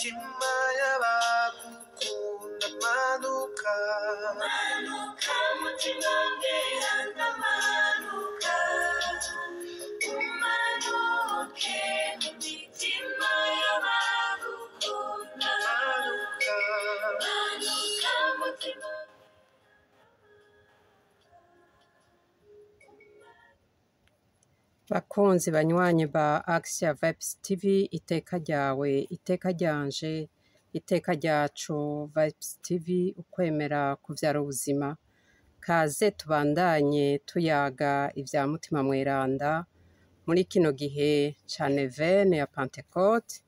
imitima y'abagukunda manuka manuka mutima mweranda manuka umanuke mu mitima y'abagukunda manuka manuka mutima. Bakunzi banywanyi ba Action Vibes TV, iteka ryawe, iteka ryanje, iteka ryacu. Vibes TV, ukwemera kuvyara ubuzima. Kaze tubandanye tuyaga ivya mutima mweranda muri kino gihe ca Nevene ya Pentecote.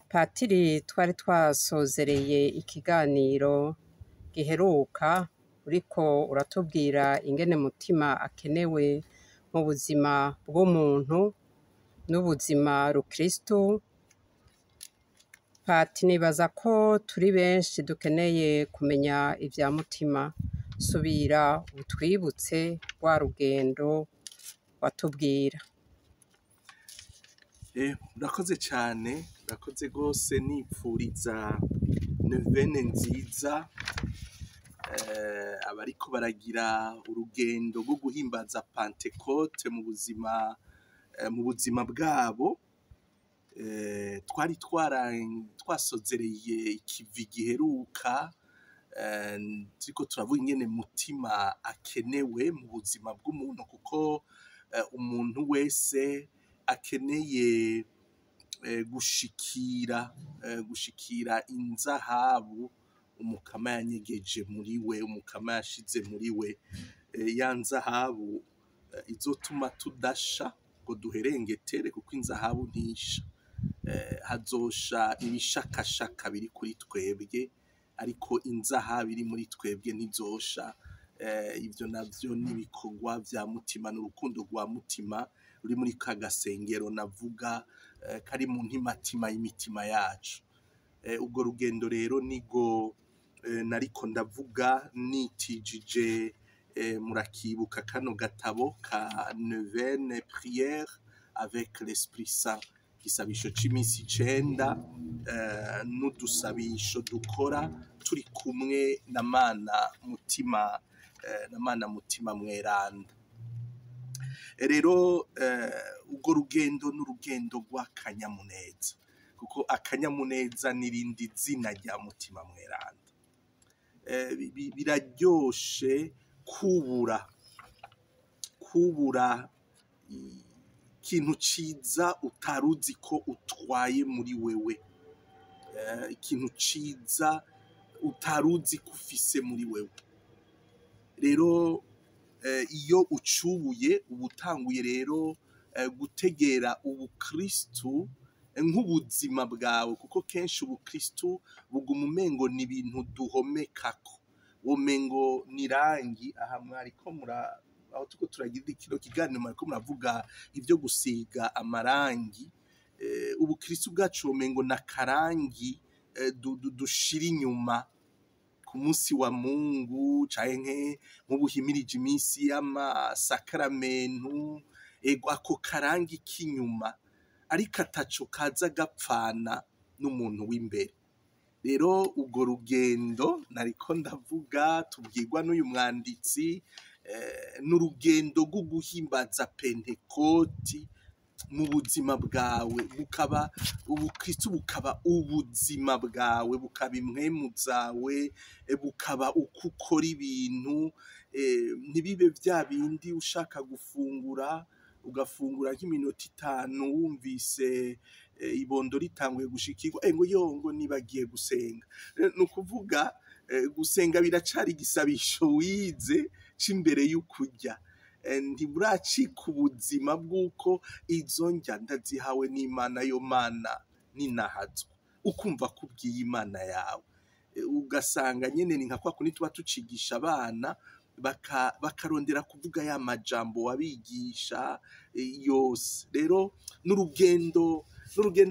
Patiri twari twasozereye ikiganiro giheruka, uriko uratubwira ingene mutima akenewe mu buzima bw'umuntu n'ubuzima rukristu. Pati, nibaza ko turi benshi dukeneye kumenya ivya mutima. Subira utwibutse rwa rugendo watubwira. Urakoze cyane, urakoze rwose. nipfuriza Nevene nziza abariko baragira urugendo rwo guhimbaza Pentecote mu buzima bwabo. Twari twasozereye ikivi giheruka, turiko turavuga ingene mutima akenewe mu buzima bw'umuntu, kuko umuntu wese akeneye gushikira inzahabu umukama yanyegeje muri we, umukama yashize muri we, ya nzahabu izotuma tudasha ngo duherengetere, kuko inzahabu ntisha. Hazosha ibishakashaka biri kuri twebwe, ariko inzahabu iri muri twebwe ntizosha. Ivyo navyo n'ibikorwa vya mutima, n'urukundo rwa mutima ruri muri ka gasengero navuga kari mu ntimatima y'imitima yacu. Ubwo rugendo rero nigo nariko ndavuga nitijije. Murakibuka kano gatabo ka Neuvaine Prière avec l'Esprit Saint, igisabisho c'imisi 9 n'udusabisho dukora turi kumwe na Mana mutima mweranda. Rero ubwo rugendo n'urugendo rw'akanyamuneza, kuko akanyamuneza n'irindi zina rya mutima mweranda. Biraryoshe kubura ikintu ciza utaruzi ko utwaye muri wewe, ikintu ciza utaruzi ko ufise muri wewe. Rero iyo ucubuye uba utanguye rero gutegera ubukristu nk'ubuzima bwawe, kuko kenshi ubukristu buguma umengo ni ibintu duhomekako, womengo ni rangi. Aha mwariko aho tuko turagira kino kiganiro mwariko muravuga ivyo gusiga amarangi. Ubukristu bwacu womengo na karangi dushira inyuma ku munsi wa Mungu, canke nk'ubuhimirije iminsi y'amasakaramentu. Ako karangi k'inyuma, ariko ataco kaza gapfana n'umuntu w'imbere. Rero ubwo rugendo nariko ndavuga tubwirwa n'uyu mwanditsi, n'urugendo rwo guhimbaza Pentekoti mu buzima bwawe, bukaba ubukristu, bukaba ubuzima bwawe, bukaba impwemu zawe, bukaba uko ukora ibintu. Ntibibe vya bindi ushaka gufungura ugafungura nk'iminota 5 wumvise ibondo ritanguye gushikirwa, ngo nibagiye gusenga. Nukuvuga gusenga biracari igisabisho wize c'imbere y'ukurya. Ntiburacika ubuzima bw'uko izo ndya ndazihawe n'Imana, yo Mana ninahazwa. Ukumva kubwiye Imana yawe, ugasanga nyene ni nka kwa kundi tuba tucigisha abana, bakarondera kuvuga ya majambo wabigisha yose. Rero n'urugendo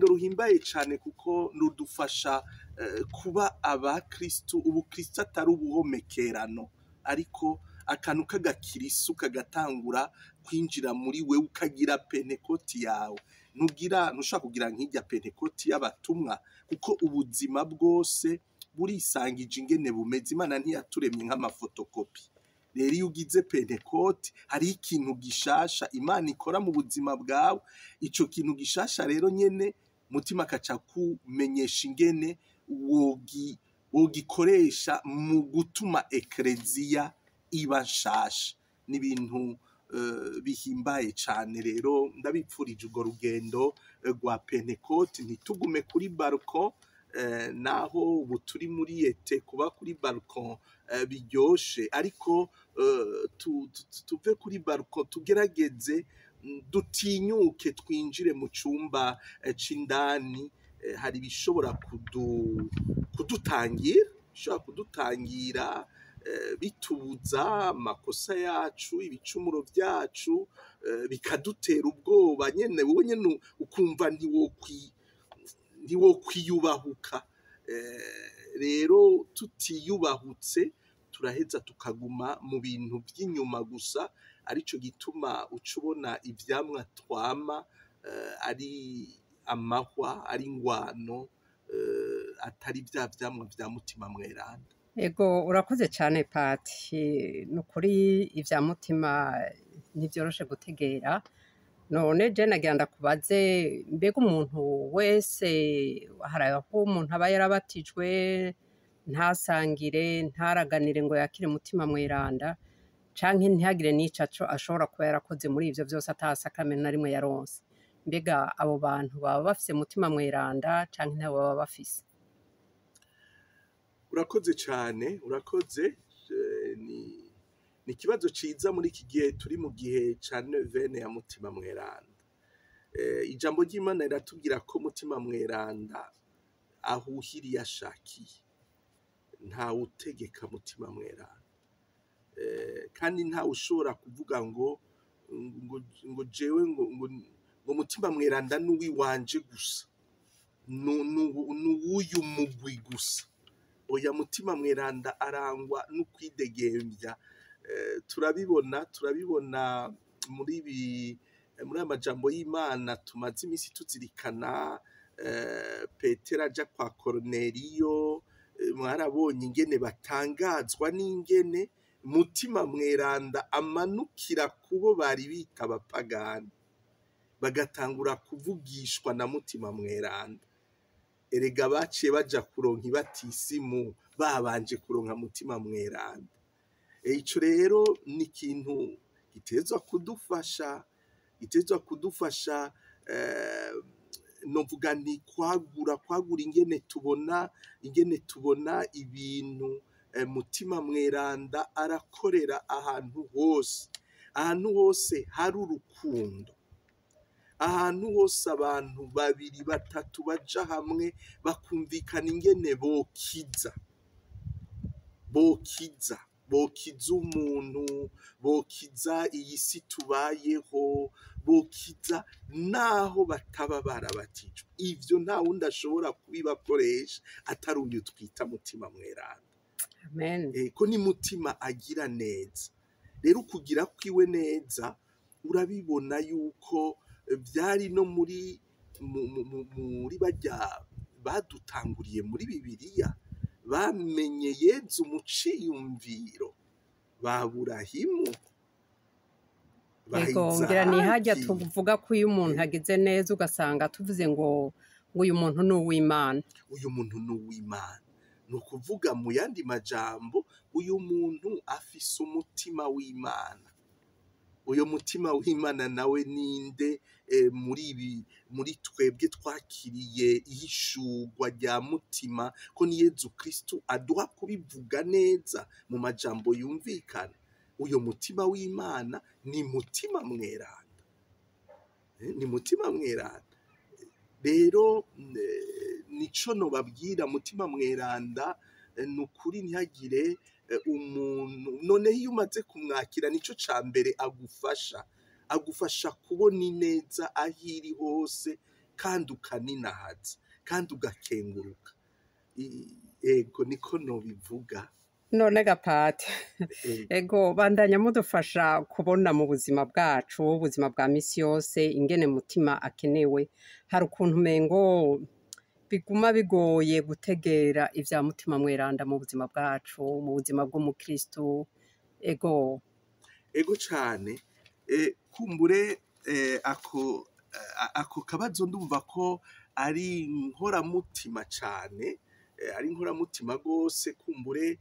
ruhimbaye cane, kuko rudufasha kuba abakristu. Ubukristu atari ubuhomekerano, ariko akantu k'agakirisu kagatangura kwinjira muri we, ukagira pentekoti yawe. Ntushaka kugira nk'irya pentekoti y'abatumwa, kuko ubuzima bwose burisangije ingene bumeze. Imana ntiyaturemye nk'amafotokopi. Rero iyo ugize pentekoti hari ikintu gishasha Imana ikora mu buzima bwawe. Ico kintu gishasha rero nyene mutima akaca kumenyesha ingene wogikoresha mu gutuma ekleziya iba nshasha. N'ibintu bihimbaye cane. Rero ndabipfurije urwo rugendo rwa pentekoti. Ntitugume kuri balcon, naho ubu turi muri ete kuba kuri balcon biryoshe, ariko tuve kuri balcon tugerageze dutinyuke twinjire mu cumba c'indani. Hari bishobora kudutangira bitubuza amakosa yacu, ibicumuro vyacu, bikadutera ubwoba nyene. Wowe nyene ukumva ntiwokwiyubahuka. Rero tutiyubahutse turaheza tukaguma mu bintu by'inyuma gusa. Arico gituma ucubona ivyamwa twama ari amahwa, ari ingwano, atari vya vyamwa vya mutima mweranda. Ego urakoze cyane Pati, nukuri ivya mutima ntivyoroshe gutegera. None je nagira ndakubaze, mbega umuntu wese hari aho umuntu aba yarabatijwe ntasangire ntaraganire ngo yakire umutima mweranda, canke ntihagire n'ico ashobora kuba yarakoze muri ivyo vyose atasakamena na rimwe yaronse? Mbega abo bantu baba bafise umutima mweranda canke ntabo baba bafise? Urakoze cane, urakoze. Ni ikibazo ciza muri iki gihe turi mu gihe ca nevene ya mutima mweranda. Ijambo ry'Imana riratubwira ko mutima mweranda ahuhiriye ashakiye. Ntawe utegeka mutima mweranda, kandi ntawe ushobora kuvuga ngo jewe ngo mutima mweranda n'uwiwanje gusa, n'uwuyu mugwi gusa. Oya, mutima mweranda arangwa n'ukwidegembya. Turabibona muri amajambo y'Imana tumaze imisi tuzirikana. Petero aja kwa Koroneliyo, mwarabonye ingene batangazwa n'ingene mutima mweranda amanukira kubo bari bita abapagani, bagatangura kuvugishwa na mutima mweranda. Erega baciye baja kuronka ibatisimu babanje kuronka mutima mweranda. Ico rero ni ikintu gitezwa kudufasha, novuga nti kwagura ingene tubona ibintu. Mutima mweranda arakorera ahantu hose hari urukundo, ahantu hose abantu babiri batatu baja hamwe bakumvikana ingene bokiza umuntu, bokiza iyi si tubayeho, bokiza naho bataba barabatijwe. Ivyo nta wundi ashobora kubibakoresha atari uyu twita mutima mweranda. Amen. Ko ni mutima agira neza. Rero kugira kwiwe neza urabibona yuko vyari no muri barya badutanguriye muri Bibiliya, bamenye Yezu mu ciyumviro, ba Burahimu, Ego ngira ni harya tuvuga ko iyo umuntu agize neza ugasanga tuvuze ngo uyu muntu ni uw'Imana. Uyu muntu ni uw'Imana. Ni ukuvuga mu yandi majambo, uyu muntu afise umutima w'Imana. Uyo mutima w'Imana nawe ninde? Muri twebwe twakiriye ihishurwa rya mutima, ko ni Yezu Kristu aduha kubivuga neza mu majambo yumvikana. Uyo mutima w'Imana ni mutima mweranda. Ni mutima mweranda. Rero nico nobabwira, mutima mweranda nukuri ntihagire umuntu. Noneho iyo umaze kumwakira, nico ca mbere agufasha kubona ineza aho iri hose, kandi ukaninahaza, kandi ugakenguruka. Ego niko nobivuga. none gapati Eh, ego bandanya mudufasha kubona mu buzima bwacu ubuzima bwa misi yose ingene mutima akenewe hari ukuntu umengo biguma bigoye gutegera ivya mutima mweranda mu buzima bwacu mu buzima bw'umukristu ego ego cane kumbure ako kabazo ndumva ko ari nkoramutima cane ari nkoramutima rwose kumbure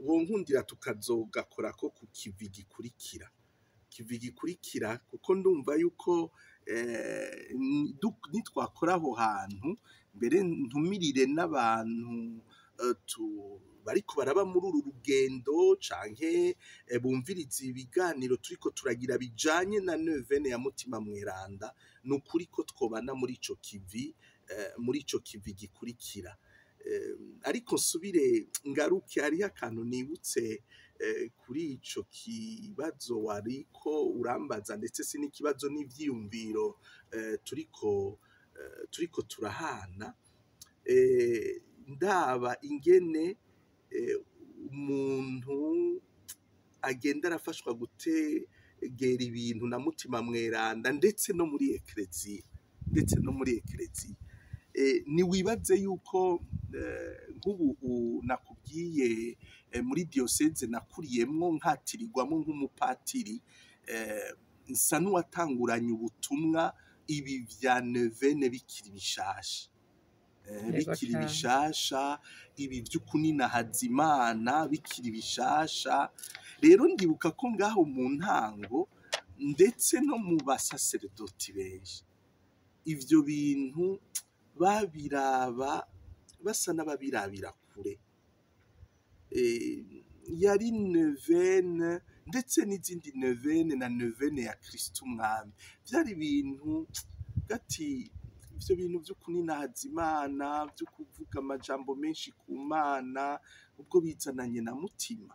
wonkundira tukazogakorako ku kivi gikurikira kuko ndumva yuko nitwakora aho hantu mbere ntumirire n'abantu bariko baraba muri uru rugendo canke bumviriza ibiganiro turiko turagira bijanye na nevene ya mutima mweranda ni ukuri ko twobana muri ico kivi gikurikira ariko nsubire ngaruke hariho akantu nibutse kuri ico kibazo wariko urambaza ndetse si n'ikibazo n'ivyiyumviro turiko turahana ndaba ingene umuntu agenda arafashwa gutegera ibintu na mutima mweranda ndetse no muri ekereziya niwibaze yuko nk'ubu nakubwiye muri diyoseze nakuriyemwo nkatirirwamo nk'umupatiri nsa n'uwatanguranye ubutumwa ibi vya nevene bikiri bishasha ibi vy'ukuninahaza Imana bikiri bishasha rero ndibuka ko ngaho mu ntango ndetse no mu basaseredoti benshi ivyo bintu babiraba basa n'ababirabira kure yari nevene ndetse n'izindi nevene na nevene ya Kristo umwami vyari ibintu gati ivyo bintu vy'ukuninahaza Imana vyo kuvuga amajambo menshi ku Mana ubwo bizananye na mutima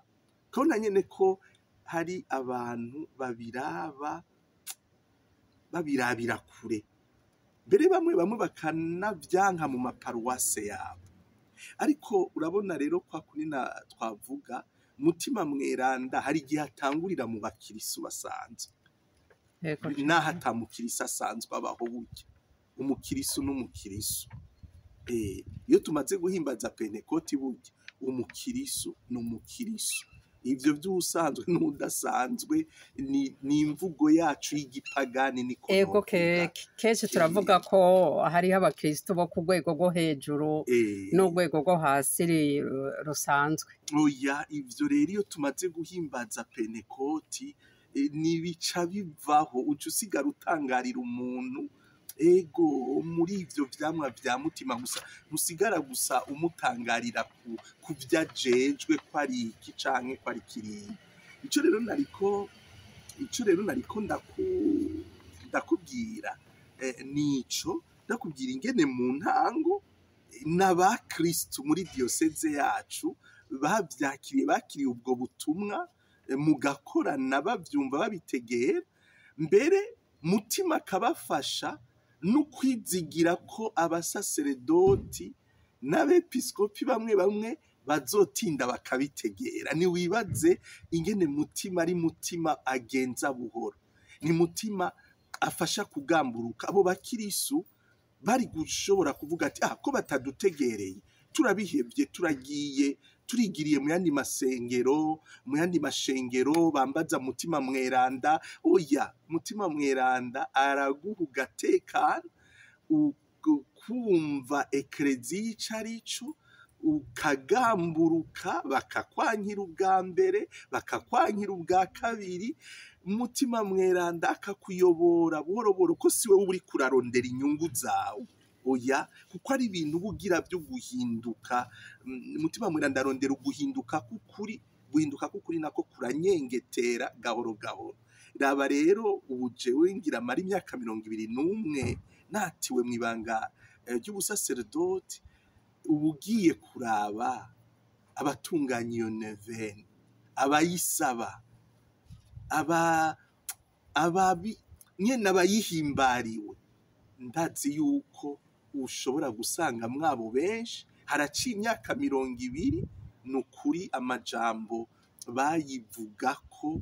kabona nyene ko hari abantu babirabira kure mbere bamwe bakanavyanka mu maparuwase yabo ariko urabona rero kwa kunina twavuga mutima mweranda hari igihe atangurira mu bakirisu basanzwe naho atamukirisu asanzwe abaho burya umukirisu n'umukirisu iyo tumaze guhimbaza pentekoti burya umukirisu n'umukirisu ivyo vy'usanzwe n'udasanzwe ni imvugo yacu y'igipagani niko ego kenshi turavuga ko hariho abakristo bo ku rwego rwo hejuru n'urwego rwo hasi rusanzwe oya ivyo rero iyo tumaze guhimbaza pentekoti nibica bivaho uca usigara utangarira umuntu ego muri ivyo vyamwa vya mutima gusa musigara gusa umutangarira ku vyajejwe ko ari iki canke ko ari kiriya ico rero nariko ndakubwira nico ndakubwira ingene mu ntango n'abakristu muri diyoseze yacu bakiriye ubwo butumwa mugakorana bavyumva babitegera mbere mutima akabafasha no kwizigira ko abasaseredoti n'abepiskopi bamwe bazotinda bakabitegera niwibaze ingene mutima ari mutima agenza buhoro ni mutima afasha kugamburuka abo bakirisu bari gushobora kuvuga ati ko batadutegereye turabihebye turigiriye mu yandi mashengero bambaza mutima mweranda oya mutima mweranda araguha ugatekana ukumva ekereziya ico arico ukagamburuka bakakwankira ubwa mbere bakakwankira ubwa kabiri mutima mweranda akakuyobora buhoro buhoro ko siwe uri kurarondera inyungu zawe oya kuko ari ibintu bugira byo guhinduka mutima mweranda arondera uguhinduka kukuri nako kuranyengetera gahoro gahoro raba rero ubu jewe ngira mari imyaka 21 natiwe mu ibanga ry'ubusaseredoti ubugiye kuraba abatunganya iyo nevene abayisaba nyene abayihimbariwe ndazi yuko ushobora gusanga mwabo benshi haraciye imyaka 20 ni ukuri amajambo bayivugako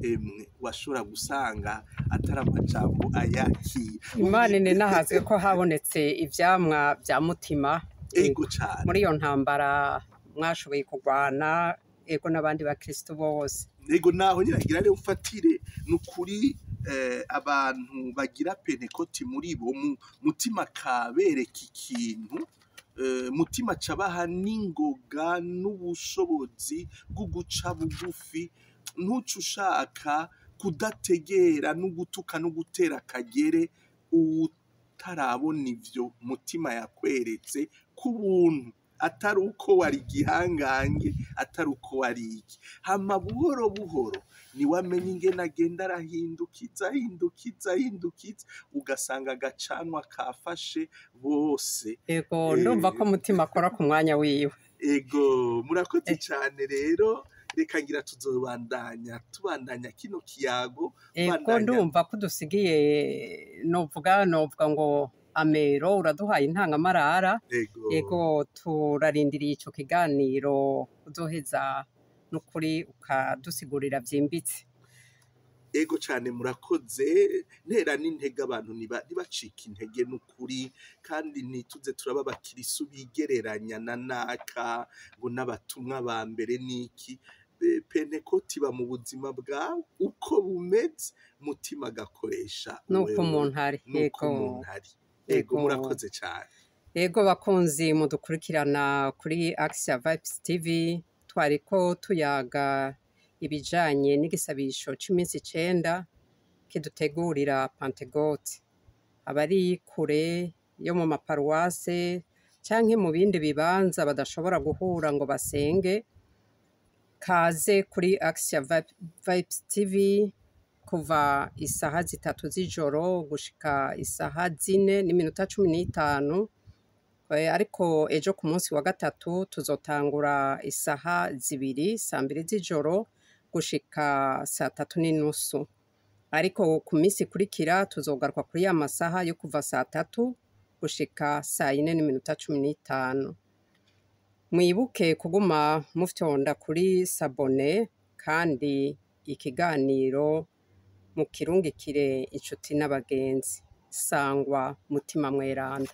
emwe washobora gusanga atari amajambo ayakira. Imana ninahazwe ko habonetse ivyamwa vya mutima Ego cane. muri iyo ntambara mwashoboye kurwana ego n'abandi bakristo bose. Ego naho nyiragira rero ufatire nukuri abantu bagira pentekoti muri bo mutima kabereka ikintu mutima cabaha n'ingoga n'ubushobozi bwo guca bugufi ntuce ushaka kudategera no gutuka no gutera akagere utarabona ivyo mutima yakweretse kubuntu atari uko wari igihangange atari uko wari iki hama buhoro buhoro ni wamenye ingene agenda arahindukiza ugasanga agacanwa kafashe bose. Ego ndumva ko mutima akora ku mwanya wiwe. Ego murakoze cyane rero reka ngira tubandanya kino kiyago. Ego ndumva ko dusigiye novuga ngo Amero uraduhaye intangamarara. Ego turarindiriye ico kiganiro uzoheza nukuri ukadusigurira vyimbitse. Ego cane murakoze ntera n'intege abantu ntibacika intege nukuri kandi nituze turaba abakirisu bigereranya na naka ngo n'abatumwa ba mbere niki pentekoti ba mu buzima bwawe uko bumeze mutima gakoresha nuko umuntu ari. Ego murakoze cyane. Ego bakunzi mudukurikirana kuri Action Vibes TV twariko tuyaga ibijanye n'igisabisho c'iminsi 9 kidutegurira Pentecote. Abari kure yo mu maparuwase canke mu bindi bibanza badashobora guhura ngo basenge kaze kuri Action Vibes TV kuva isaha 3 z'ijoro gushika isaha 4:15 ariko ejo ku munsi wa gatatu tuzotangura isaha 2 z'ijoro gushika saa 3:30 ariko ku minsi ikurikira tuzogaruka kuri ya masaha yo kuva saa 3 gushika saa 4:15. Mwibuke kuguma mufyonda kuri sabone kandi ikiganiro mu kirungikire inshuti n'abagenzi. Sangwa mutima mweranda.